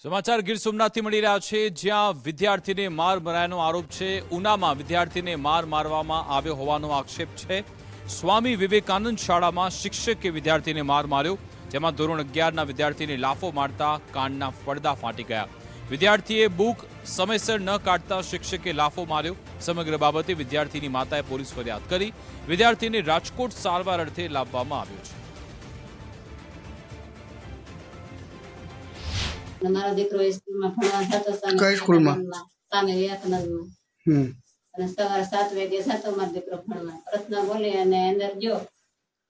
સમાચાર ગીર સોમનાથથી મળી રહ્યા છે, જ્યાં વિદ્યાર્થીને માર મરાયાનો આરોપ છે। ઉનામાં વિદ્યાર્થીને માર મારવામાં આવ્યો હોવાનો આક્ષેપ છે। સ્વામી વિવેકાનંદ શાળામાં શિક્ષકે વિદ્યાર્થીને માર માર્યો, જેમાં ધોરણ 11ના વિદ્યાર્થીને લાફો મારતા કાનના પડદા ફાટી ગયા। વિદ્યાર્થીએ બુક સમયસર ન કાઢતા શિક્ષકે લાફો માર્યો। સમગ્ર બાબતે વિદ્યાર્થીની માતાએ પોલીસ ફરિયાદ કરી વિદ્યાર્થીને રાજકોટ સારવાર અર્થે લાવવામાં આવ્યો છે। મારો દીકરો સ્કૂલમાં ભણવા જતો કઈ સ્કૂલમાં? સામે વિવેકાનંદમાં અને સવારે 7 વાગે જતો મારો દીકરો ભણવા। પ્રાર્થના બોલી અને અંદર ગયો,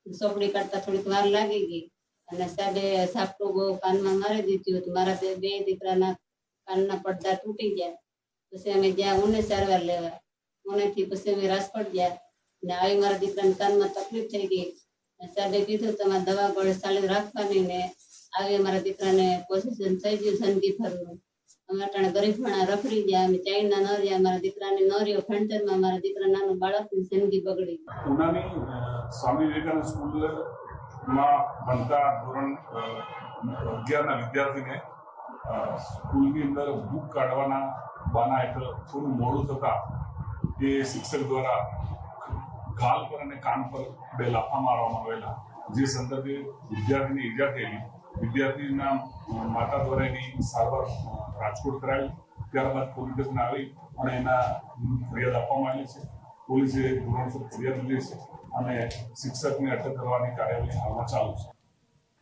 ચોપડી કાઢતા થોડીક વાર લાગી ગઈ અને સાહેબે ઝાપટું બહુ કાનમાં મારી દીધું હતું। મારા બે દીકરાના કાનના પડદા તૂટી ગયા। પછી અમે ગયા ઉને સારવાર લેવા। ઉનેથી પછી અમે રાજકોટ ગયા અને આવી મારા દીકરાના કાનમાં તકલીફ થઈ ગઈ। સાહેબે કીધું તમારે દવા ગોળી ચાલુ રાખવાની ને આવી અમારા દીકરાને પોઝિશન થઈ ગયું જિંદગી ભરનું। અમે અટાણે ગરીબ ભણા રખડી ગયા, અમે ચાઇના ન રહ્યા, અમારા દીકરાને ન રહ્યો ભણતરમાં, અમારા દીકરા નાનું બાળકની જિંદગી બગડી। ઉનાની સ્વામી વિવેકાનંદ સ્કૂલમાં ભણતા ધોરણ 11ના વિદ્યાર્થીને સ્કૂલની અંદર બુક કાઢવાના બાના હેઠળ થોડું મોડું થતા એ શિક્ષક દ્વારા ગાલ પર અને કાન પર 2 લાફા મારવામાં આવેલા, જે સંદર્ભે વિદ્યાર્થીને ઈજા થયેલી। વિદ્યાર્થીના માતા દ્વારા એની સારવાર રાજકોટ કરાવી। ત્યારબાદ પોલીસ સ્ટેશન આવી અને એના ફરિયાદ આપવામાં આવી છે। પોલીસે ધોરણસર ફરિયાદ લીધી છે અને શિક્ષકને અટક કરવાની કાર્યવાહી હાલમાં ચાલુ છે।